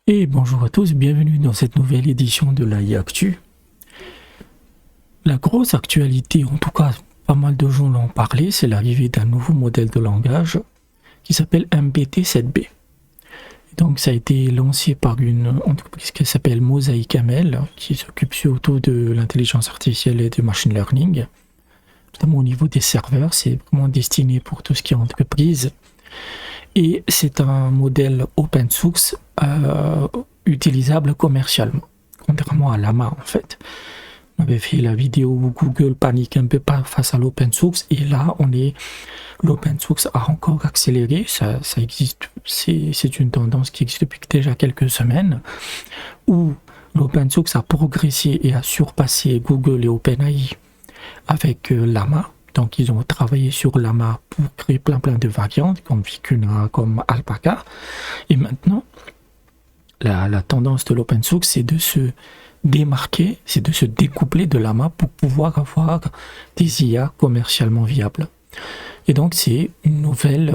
Et bonjour à tous, bienvenue dans cette nouvelle édition de l'AI Actu. La grosse actualité, en tout cas pas mal de gens l'ont parlé, c'est l'arrivée d'un nouveau modèle de langage qui s'appelle MBT7B. Donc ça a été lancé par une entreprise qui s'appelle Mosaic ML, qui s'occupe surtout de l'intelligence artificielle et du machine learning. Notamment au niveau des serveurs, c'est vraiment destiné pour tout ce qui est entreprise. Et c'est un modèle open source utilisable commercialement, contrairement à Llama en fait. On avait fait la vidéo où Google panique un peu face à l'open source, et là l'open source a encore accéléré, ça existe, c'est une tendance qui existe depuis déjà quelques semaines, où l'open source a progressé et a surpassé Google et OpenAI avec Llama. Donc ils ont travaillé sur Llama pour créer plein de variantes, comme Vicuna, comme Alpaca. Et maintenant, la tendance de l'open source, c'est de se démarquer, c'est de se découpler de Llama pour pouvoir avoir des IA commercialement viables. Et donc c'est une nouvelle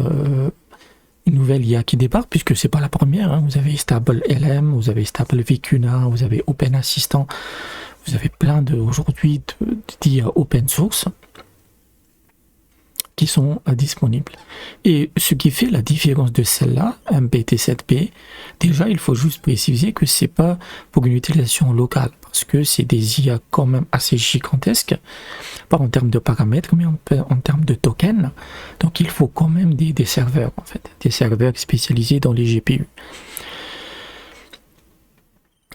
IA qui débarque, puisque c'est pas la première. Vous avez Stable LM, vous avez Stable Vicuna, vous avez Open Assistant, vous avez plein aujourd'hui d'IA open source qui sont disponibles. Et ce qui fait la différence de celle-là, MBT7B, déjà il faut juste préciser que c'est pas pour une utilisation locale, parce que c'est des IA quand même assez gigantesques, pas en termes de paramètres, mais en termes de tokens. Donc il faut quand même des serveurs, en fait, des serveurs spécialisés dans les GPU.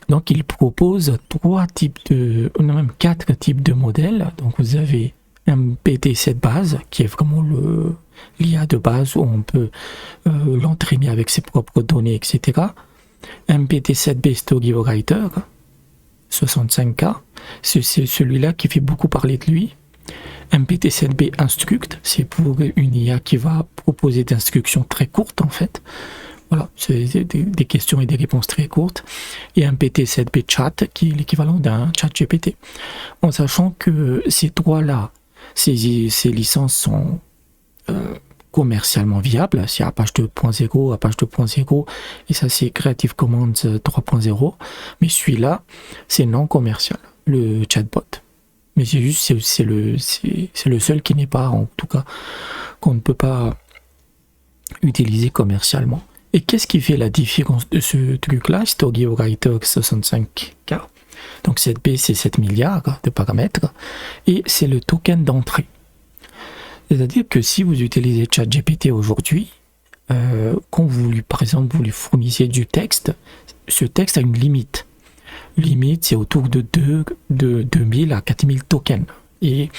Donc il propose même 4 types de modèles. Donc vous avez MBT7 base, qui est vraiment l'IA de base où on peut l'entraîner avec ses propres données, etc. MBT7B Storywriter, 65K, c'est celui-là qui fait beaucoup parler de lui. MBT7B Instruct, c'est pour une IA qui va proposer des instructions très courtes en fait. Voilà, c'est des questions et des réponses très courtes. Et MBT7B Chat, qui est l'équivalent d'un chat GPT. En sachant que ces trois-là, ces licences sont commercialement viables, c'est Apache 2.0, Apache 2.0, et ça c'est Creative Commons 3.0, mais celui-là, c'est non commercial, le chatbot. Mais c'est juste, c'est le seul qui n'est pas, en tout cas, qu'on ne peut pas utiliser commercialement. Et qu'est-ce qui fait la différence de ce truc-là, Storywriter 65K? Donc 7B, c'est 7 milliards de paramètres, et c'est le token d'entrée. C'est-à-dire que si vous utilisez ChatGPT aujourd'hui, quand par exemple, vous lui fournissez du texte, ce texte a une limite. Limite, c'est autour de 2000 à 4000 tokens. Et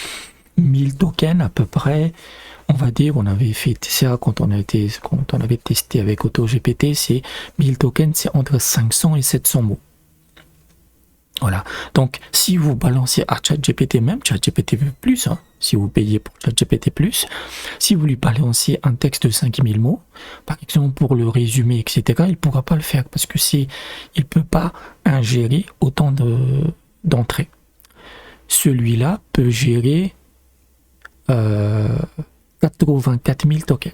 1000 tokens à peu près, on va dire, on avait fait ça quand on avait testé avec AutoGPT, c'est 1000 tokens, c'est entre 500 et 700 mots. Voilà, donc si vous balancez à ChatGPT, même ChatGPT plus, si vous payez pour ChatGPT+, si vous lui balancez un texte de 5000 mots, par exemple pour le résumer, etc., il ne pourra pas le faire parce que il ne peut pas ingérer autant d'entrées. Celui-là peut gérer 84 000 tokens.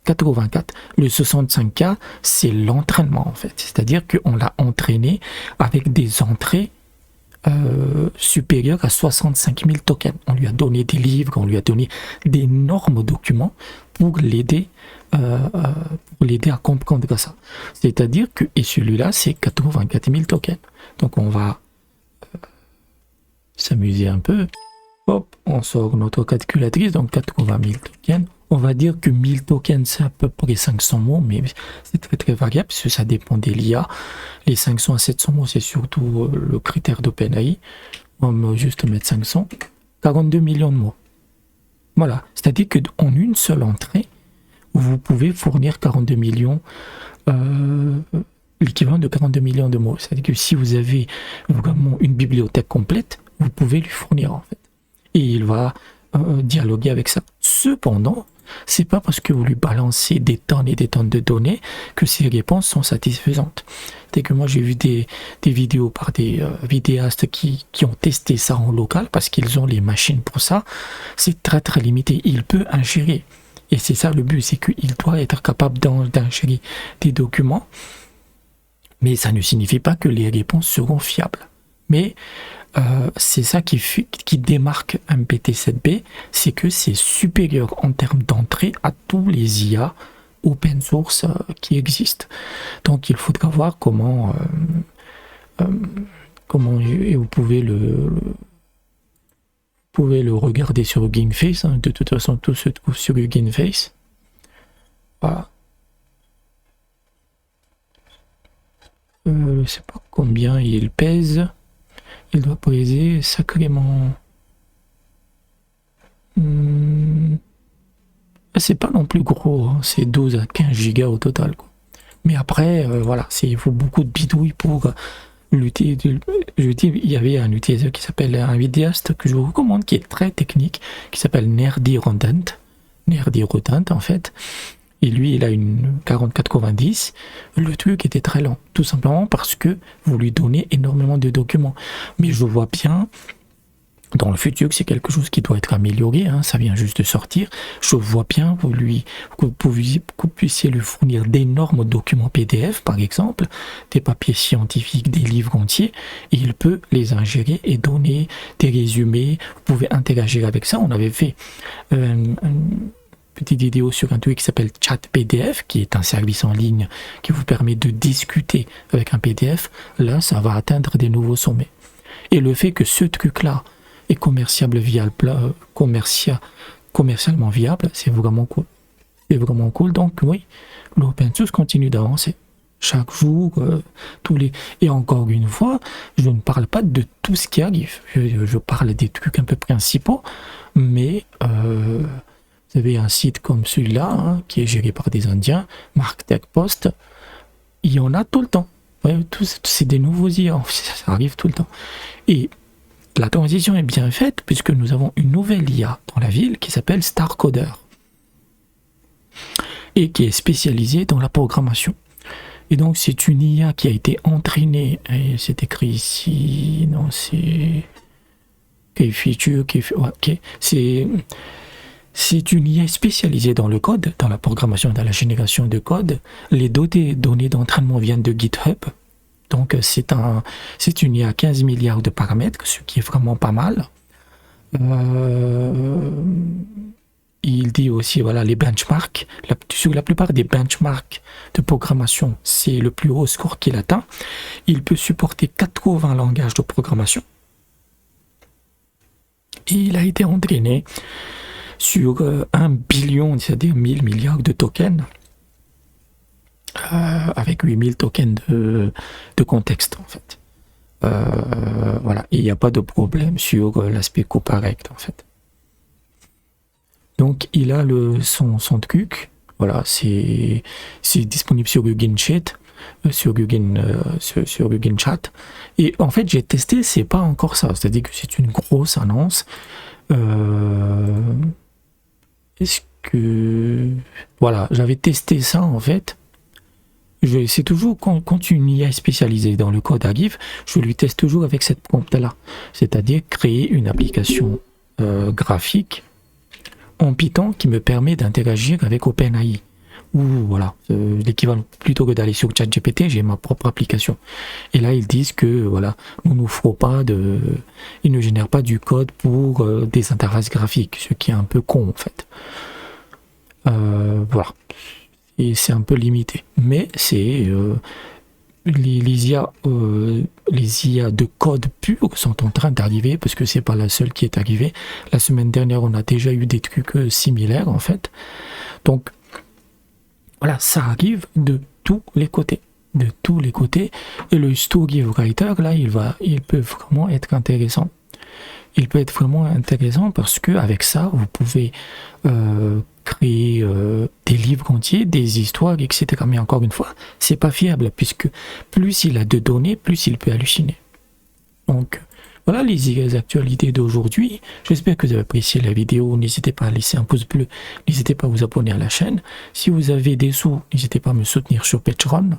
84. Le 65K, c'est l'entraînement en fait. C'est-à-dire qu'on l'a entraîné avec des entrées supérieures à 65 000 tokens. On lui a donné des livres, on lui a donné d'énormes documents pour l'aider à comprendre ça. C'est-à-dire que, et celui-là, c'est 84 000 tokens. Donc on va s'amuser un peu. Hop, on sort notre calculatrice, donc 80 000 tokens. On va dire que 1000 tokens, c'est à peu près 500 mots, mais c'est très variable, parce que ça dépend des l'IA. Les 500 à 700 mots, c'est surtout le critère d'OpenAI. On va juste mettre 500. 42 millions de mots. Voilà, c'est-à-dire qu'en une seule entrée, vous pouvez fournir 42 millions, l'équivalent de 42 millions de mots. C'est-à-dire que si vous avez vraiment une bibliothèque complète, vous pouvez lui fournir en fait. Et il va dialoguer avec ça. Cependant, c'est pas parce que vous lui balancez des tonnes et des tonnes de données que ses réponses sont satisfaisantes. C'est que moi j'ai vu des vidéos par des vidéastes qui ont testé ça en local parce qu'ils ont les machines pour ça. C'est très très limité. Il peut ingérer. Et c'est ça le but, c'est qu'il doit être capable d'ingérer des documents Mais ça ne signifie pas que les réponses seront fiables. Mais c'est ça qui démarque MPT7B, c'est que c'est supérieur en termes d'entrée à tous les IA open source qui existent. Donc il faudra voir comment et vous pouvez le regarder sur Hugging Face, hein. De toute façon tout se trouve sur Hugging Face. Voilà. Je sais pas combien il pèse. Il doit peser sacrément. C'est pas non plus gros, hein. C'est 12 à 15 gigas au total, quoi. Mais après, voilà, il faut beaucoup de bidouilles pour lutter. Il y avait un utilisateur qui s'appelle un vidéaste que je vous recommande, qui est très technique, qui s'appelle Nerdy-Rodent en fait. Et lui, il a une 4090. Le truc était très lent, tout simplement parce que vous lui donnez énormément de documents. Mais je vois bien, dans le futur, que c'est quelque chose qui doit être amélioré, hein, ça vient juste de sortir. Je vois bien que vous puissiez lui fournir d'énormes documents PDF, par exemple, des papiers scientifiques, des livres entiers, et il peut les ingérer et donner des résumés. Vous pouvez interagir avec ça. On avait fait petite vidéo sur un truc qui s'appelle Chat PDF, qui est un service en ligne qui vous permet de discuter avec un PDF. Là, ça va atteindre des nouveaux sommets. Et le fait que ce truc-là est commercialement viable, c'est vraiment cool. C'est vraiment cool. Donc oui, l'open source continue d'avancer. Chaque jour, et encore une fois, je ne parle pas de tout ce qui arrive. Je parle des trucs un peu principaux, mais vous avez un site comme celui-là, hein, qui est géré par des Indiens, MarkTech Post, il y en a tout le temps. Ouais, c'est des nouveaux IA, ça arrive tout le temps. Et la transition est bien faite puisque nous avons une nouvelle IA dans la ville qui s'appelle StarCoder et qui est spécialisée dans la programmation. Et donc c'est une IA qui a été entraînée, et c'est écrit ici, non c'est... C'est une IA spécialisée dans le code, dans la programmation, dans la génération de code. Les données d'entraînement viennent de GitHub. Donc c'est une IA à 15 milliards de paramètres, ce qui est vraiment pas mal. Il dit aussi, voilà, les benchmarks. Sur la plupart des benchmarks de programmation, c'est le plus haut score qu'il atteint. Il peut supporter 80 langages de programmation. Et il a été entraîné sur 1 billion, c'est-à-dire 1000 milliards de tokens, avec 8000 tokens de contexte, en fait. Voilà, il n'y a pas de problème sur l'aspect coparect, en fait. Donc, il a son truc, voilà, c'est disponible sur Hugging Chat, sur Hugging Chat. Et en fait, j'ai testé, c'est pas encore ça, c'est-à-dire que c'est une grosse annonce. Est-ce que... Voilà, j'avais testé ça en fait. C'est toujours quand une IA spécialisée dans le code arrive, je lui teste toujours avec cette prompte-là. C'est-à-dire créer une application graphique en Python qui me permet d'interagir avec OpenAI. Ou voilà, l'équivalent, plutôt que d'aller sur ChatGPT, j'ai ma propre application. Et là, ils disent que voilà, on nous fera pas ils ne génèrent pas du code pour des interfaces graphiques, ce qui est un peu con en fait. Voilà, et c'est un peu limité. Mais c'est les IA de code pur sont en train d'arriver, parce que c'est pas la seule qui est arrivée. La semaine dernière, on a déjà eu des trucs similaires en fait. Donc voilà, ça arrive de tous les côtés. De tous les côtés. Et le Story Writer, là, il peut vraiment être intéressant. Il peut être vraiment intéressant parce que avec ça, vous pouvez créer des livres entiers, des histoires, etc. Mais encore une fois, c'est pas fiable, puisque plus il a de données, plus il peut halluciner. Donc, voilà les actualités d'aujourd'hui. J'espère que vous avez apprécié la vidéo. N'hésitez pas à laisser un pouce bleu. N'hésitez pas à vous abonner à la chaîne. Si vous avez des sous, n'hésitez pas à me soutenir sur Patreon.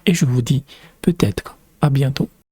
Et je vous dis peut-être à bientôt.